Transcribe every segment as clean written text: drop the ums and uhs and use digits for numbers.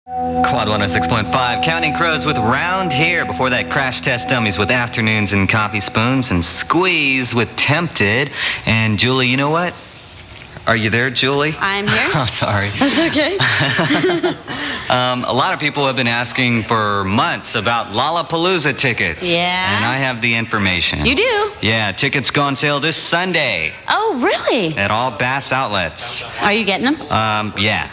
KWOD 106.5, Counting Crows with Round Here. Before that, Crash Test Dummies with Afternoons and Coffee Spoons, and Squeeze with Tempted. And Julie, you know what? Are you there, Julie? I'm here. Oh, sorry. That's okay. A lot of people have been asking for months about Lollapalooza tickets. Yeah. And I have the information. You do? Yeah, tickets go on sale this Sunday. Oh, really? At all Bass outlets. Are you getting them? Yeah,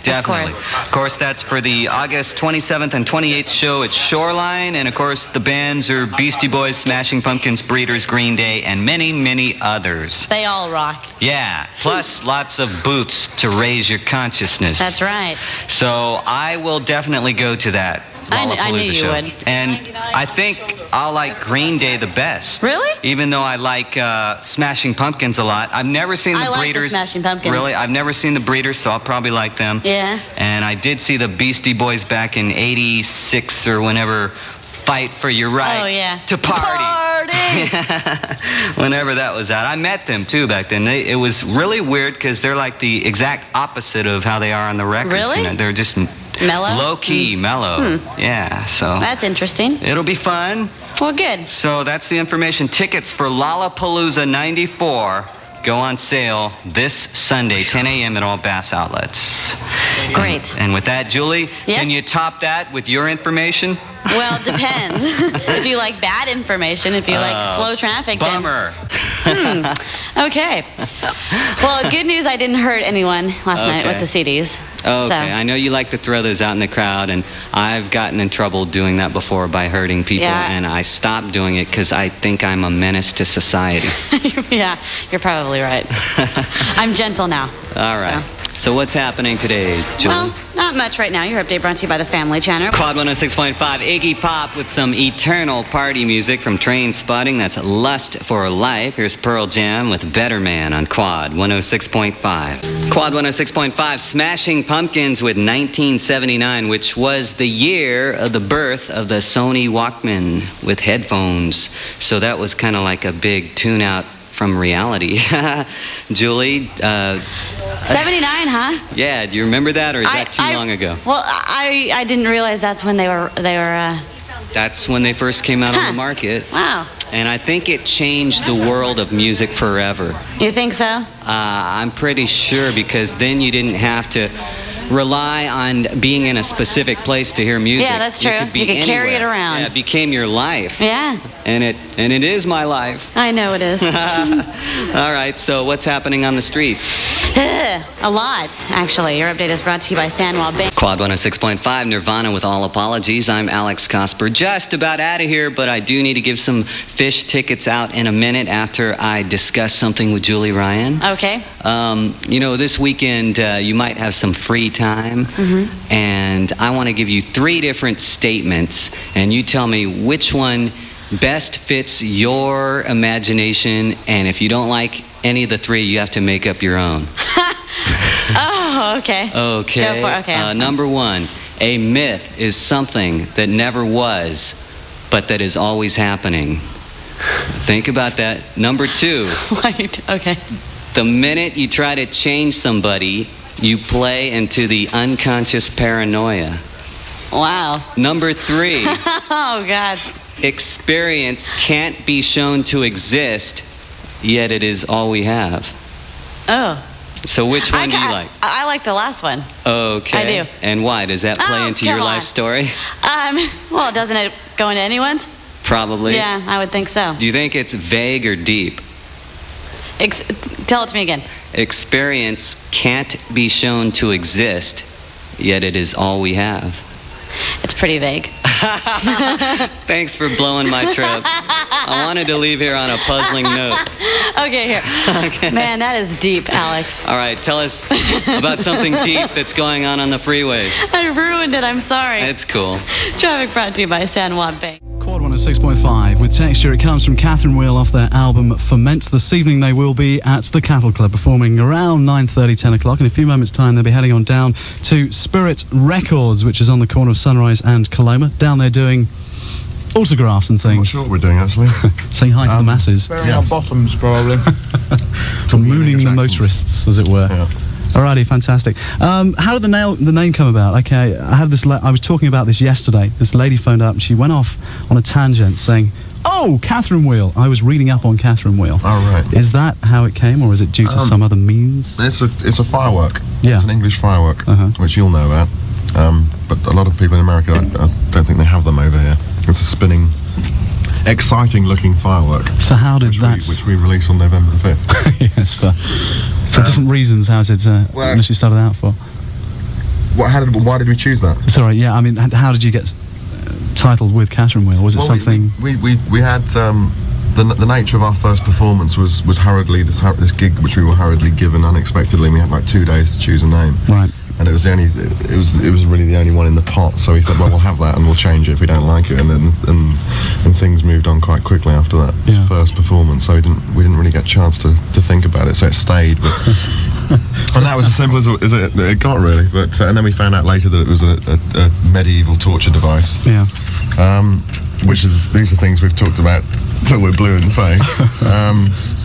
definitely. Of course, that's for the August 27th and 28th show at Shoreline. And of course, the bands are Beastie Boys, Smashing Pumpkins, Breeders, Green Day, and many, many others. They all rock. Yeah, plus lots of booths to raise your consciousness. That's right. So I will definitely go to that Lollapalooza I knew you show. would. And I think I'll like Green Day the best. Really? Even though I like Smashing Pumpkins a lot. I've never seen the I like Breeders. the Smashing Pumpkins. Really? I've never seen the Breeders, so I'll probably like them. Yeah. And I did see the Beastie Boys back in '86 or whenever. Fight for your right to party. Whenever that was out. I met them too back then. It was really weird because they're like the exact opposite of how they are on the records. Really? You know, they're just mellow? Low-key, mellow. Yeah, so. That's interesting. It'll be fun. Well, good. So that's the information. Tickets for Lollapalooza 94 go on sale this Sunday, 10 a.m. at all Bass outlets. Great. And with that, Julie, yes? Can you top that with your information? Well, it depends. If you like bad information, if you like slow traffic, bummer. then... Okay. Well, good news, I didn't hurt anyone last night with the CDs. Okay, So. I know you like to throw those out in the crowd, and I've gotten in trouble doing that before by hurting people, and I stopped doing it because I think I'm a menace to society. Yeah, you're probably right. I'm gentle now. All right. So what's happening today, Julie? Well, not much right now. Your update brought to you by the Family Channel. KWOD 106.5, Iggy Pop with some eternal party music from Train Spotting. That's Lust for Life. Here's Pearl Jam with Better Man on KWOD 106.5. KWOD 106.5, Smashing Pumpkins with 1979, which was the year of the birth of the Sony Walkman with headphones. So that was kind of like a big tune-out from reality. Julie? 79, huh? Yeah, do you remember that, or is that too long ago? Well, I didn't realize that's when they were That's when they first came out on the market. Wow. And I think it changed the world of music forever. You think so? I'm pretty sure, because then you didn't have to rely on being in a specific place to hear music. Yeah, that's true. You could carry it around. Yeah, it became your life. Yeah. And it is my life. I know it is. All right, so what's happening on the streets? A lot, actually. Your update is brought to you by Sanwa Bank. KWOD 106.5, Nirvana with All Apologies. I'm Alex Cosper. Just about out of here, but I do need to give some Fish tickets out in a minute after I discuss something with Julie Ryan. Okay. You know, this weekend you might have some free time, and I want to give you 3 different statements, and you tell me which one best fits your imagination, and if you don't like any of the 3, you have to make up your own. Oh, okay. Okay. Go for it. Okay. Number 1, a myth is something that never was, but that is always happening. Think about that. Number 2. Wait, okay. The minute you try to change somebody, you play into the unconscious paranoia. Wow. Number 3. Oh, God. Experience can't be shown to exist, yet it is all we have. Oh. So which one do you like? I like the last one. Okay. I do. And why? Does that play into your life story? Well, doesn't it go into anyone's? Probably. Yeah, I would think so. Do you think it's vague or deep? Tell it to me again. Experience can't be shown to exist, yet it is all we have. It's pretty vague. Thanks for blowing my trip. I wanted to leave here on a puzzling note. Okay, here. Okay. Man, that is deep, Alex. All right, tell us about something deep that's going on the freeways. I ruined it. I'm sorry. It's cool. Traffic brought to you by Sanwa Bank. KWOD 106.5 with Texture. It comes from Catherine Wheel off their album Ferment. This evening they will be at the Cattle Club performing around 9:30, 10 o'clock. In a few moments' time they'll be heading on down to Spirit Records, which is on the corner of Sunrise and Coloma. Down there doing autographs and things. I'm not sure what we're doing, actually. Saying hi to the masses. Burying our bottoms, probably. Mooning the motorists, as it were. Yeah. Alrighty, fantastic. How did the name come about? Okay, I had this. I was talking about this yesterday. This lady phoned up and she went off on a tangent saying, "Oh, Catherine Wheel." I was reading up on Catherine Wheel. Oh, right. Is that how it came, or is it due to some other means? It's a firework. Yeah. It's an English firework, which you'll know about. But a lot of people in America, I don't think they have them over here. It's a spinning, exciting-looking firework. So how did which we release on November the 5th. Yes, for different reasons. How did it initially started out for? Why did we choose that? Sorry, yeah. I mean, how did you get titled with Catherine Wheel? Was it something? We had the nature of our first performance was hurriedly this gig which we were hurriedly given unexpectedly. And we had like 2 days to choose a name. Right. And it was really the only one in the pot. So we thought, well, we'll have that and we'll change it if we don't like it. And then and things moved on quite quickly after that first performance. So we didn't really get a chance to think about it. So it stayed. But and that was as simple as it got, really. But and then we found out later that it was a medieval torture device. Yeah. These are things we've talked about till we're blue in the face.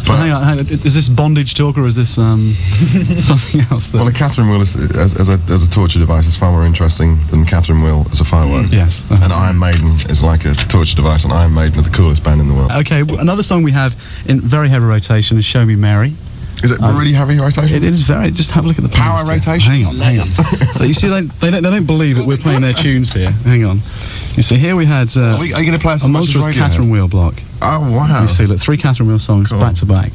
So hang on, is this bondage talk or is this something else? Well, the Catherine Wheel as a torture device is far more interesting than Catherine Wheel as a firework. Yes. And Iron Maiden is like a torture device, and Iron Maiden are the coolest band in the world. Okay, another song we have in very heavy rotation is "Show Me Mary." Is it really heavy rotation? It is very. Just have a look at the power rotation. Hang on. You see, they don't believe that we're playing their tunes here. Hang on. You see, here we had are you going to play a monstrous Catherine Wheel block. Oh, wow. You see, look, 3 Catherine Wheel songs back to back.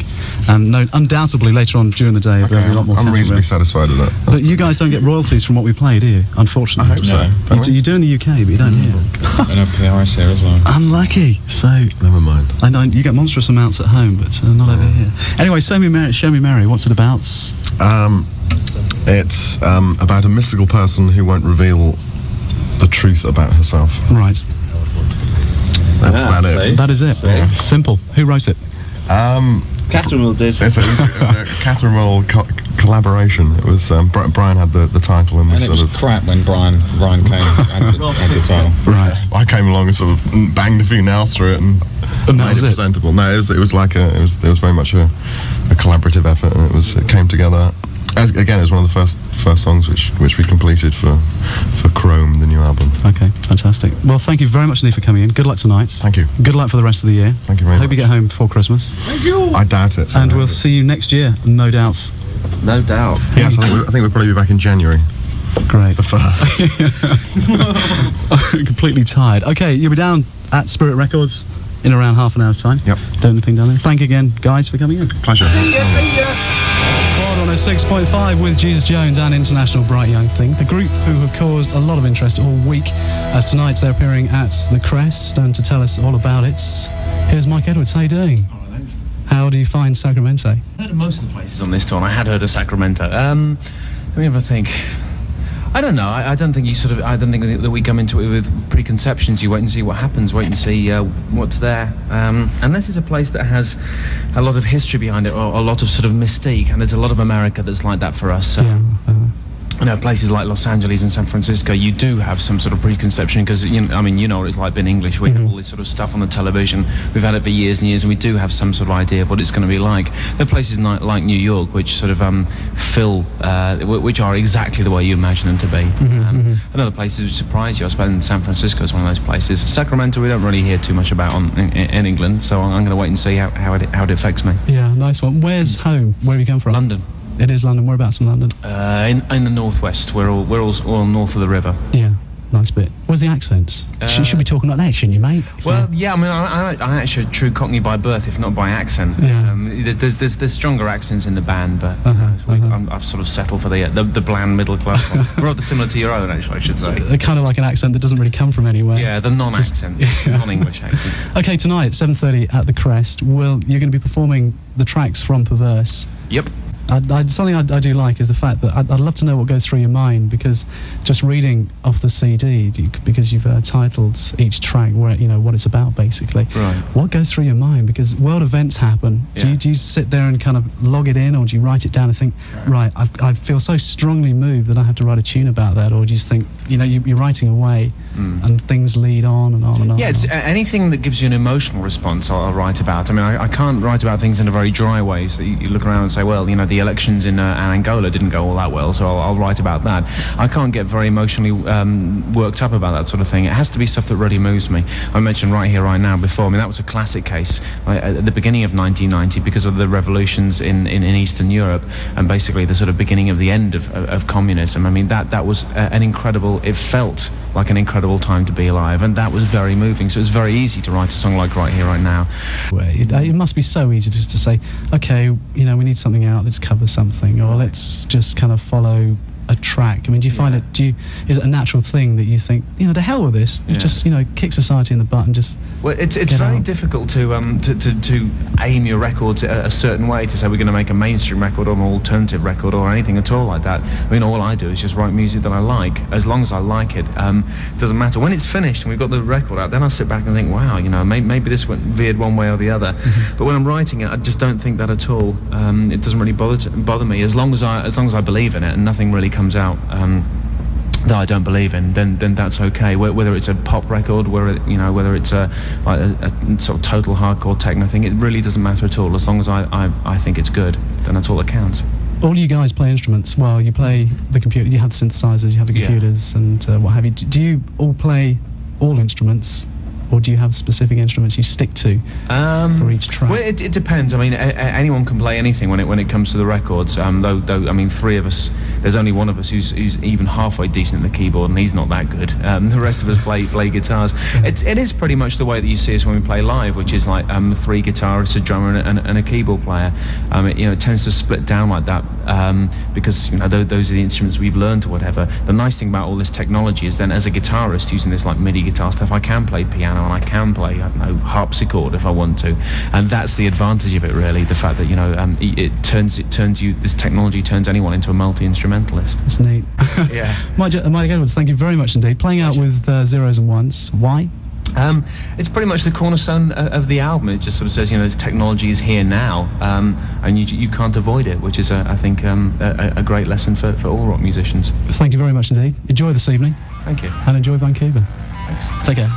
And undoubtedly later on during the day there'll be a lot more. I'm reasonably satisfied with that. But you guys don't get royalties from what we play, do you? Unfortunately. I hope so. You do in the UK, but you don't here. I know PRS here as well. Unlucky. So never mind. I know you get monstrous amounts at home, but not over here. Anyway, Show Me Mary. What's it about? It's about a mystical person who won't reveal the truth about herself. Right. That's about it. That is it. Yeah. Simple. Who wrote it? Catherine Wheel did. It was a Catherine Wheel collaboration. It was Brian had the title, and it was crap when Brian came and had the title. Right. I came along and sort of banged a few nails through it and made it presentable. No, it was like it was very much a collaborative effort, and it came together. Again, it was one of the first songs which we completed for Chrome, the new album. Okay, fantastic. Well, thank you very much, Lee, for coming in. Good luck tonight. Thank you. Good luck for the rest of the year. Thank you very much. Hope you get home before Christmas. Thank you. I doubt it. And we'll see you next year, no doubts. No doubt. Yes, I think we'll probably be back in January. Great. The 1st. Completely tired. Okay, you'll be down at Spirit Records in around half an hour's time. Yep. Don't anything down there. Thank you again, guys, for coming in. Pleasure. See ya. KWOD 106.5 with Jesus Jones and International Bright Young Thing, the group who have caused a lot of interest all week, as tonight they're appearing at the Crest, and to tell us all about it, here's Mike Edwards. How you doing? All right, thanks. How do you find Sacramento? I heard of most of the places on this tour, and I had heard of Sacramento. Let me have a think. I don't know. I don't think I don't think that we come into it with preconceptions. You wait and see what happens. Wait and see what's there. Unless it's a place that has a lot of history behind it, or a lot of sort of mystique, and there's a lot of America that's like that for us. So. Yeah. You know, places like Los Angeles and San Francisco, you do have some sort of preconception because, you know what it's like being English. We have all this sort of stuff on the television. We've had it for years and years, and we do have some sort of idea of what it's going to be like. There are places like New York which sort of which are exactly the way you imagine them to be. Another places which surprise you, I suppose, San Francisco is one of those places. Sacramento, we don't really hear too much about in England, so I'm going to wait and see how it affects me. Yeah, nice one. Where's home? Where have you come from? London. It is London. Whereabouts in London? In the northwest. We're all north of the river. Yeah, nice bit. Where's the accents? You should be talking like that, shouldn't you, mate? Well, yeah. I mean, I'm actually a true Cockney by birth, if not by accent. Yeah. There's stronger accents in the band, but I've sort of settled for the bland middle class one. Rather similar to your own, actually, I should say. They're kind of like an accent that doesn't really come from anywhere. Yeah, the non-accent, non-English accent. Okay, tonight 7:30 at the Crest. You're going to be performing the tracks from Perverse. Yep. Something I do like is the fact that I'd love to know what goes through your mind, because just reading off the CD, because you've titled each track where what it's about, basically. Right. What goes through your mind? Because world events happen. Yeah. Do you sit there and kind of log it in, or do you write it down and think, right, I feel so strongly moved that I have to write a tune about that, or do you just think, you're writing away and things lead on and on and on? Yeah, it's anything that gives you an emotional response I'll write about. I mean, I can't write about things in a very dry way, so you look around and say, well, the the elections in Angola didn't go all that well, so I'll write about that. I can't get very emotionally worked up about that sort of thing. It has to be stuff that really moves me. I mentioned Right Here, Right Now before. I mean, that was a classic case at the beginning of 1990 because of the revolutions in Eastern Europe and basically the sort of beginning of the end of communism. I mean, that was an incredible, it felt like an incredible time to be alive, and that was very moving. So it's very easy to write a song like Right Here, Right Now. It must be so easy just to say, okay, you know, we need something out, let's cover something, or let's just kind of follow a track. I mean, do you find is it a natural thing that you think, you know, the hell with this, just, you know, kick society in the butt and just... Well, it's very difficult to aim your records a certain way, to say we're going to make a mainstream record or an alternative record or anything at all like that. I mean, all I do is just write music that I like. As long as I like it, it doesn't matter. When it's finished and we've got the record out, then I sit back and think, wow, you know, maybe this veered one way or the other. But when I'm writing it, I just don't think that at all. It doesn't really bother me as long as I believe in it and nothing really comes out that I don't believe in, then that's okay. Whether it's a pop record, whether it's a sort of total hardcore techno thing, it really doesn't matter at all. As long as I think it's good, then that's all that counts. All you guys play instruments. Well, you play the computer, you have the synthesizers, you have the computers, and what have you. Do you all play all instruments? Or do you have specific instruments you stick to for each track? Well, it depends. I mean, anyone can play anything when it comes to the records. Though I mean, three of us. There's only one of us who's even halfway decent at the keyboard, and he's not that good. The rest of us play guitars. It is pretty much the way that you see us when we play live, which is like three guitarists, a drummer, and a keyboard player. It tends to split down like that because those are the instruments we've learned or whatever. The nice thing about all this technology is then, as a guitarist using this like MIDI guitar stuff, I can play piano. And I can play, I don't know, harpsichord if I want to, and that's the advantage of it, really. The fact that this technology turns anyone into a multi-instrumentalist. That's neat. Yeah. Mike Edwards, thank you very much indeed. Playing out with zeros and ones. Why? It's pretty much the cornerstone of the album. It just sort of says, this technology is here now, and you can't avoid it, which is, I think, a great lesson for all rock musicians. Thank you very much indeed. Enjoy this evening. Thank you. And enjoy Vancouver. Thanks. Take care.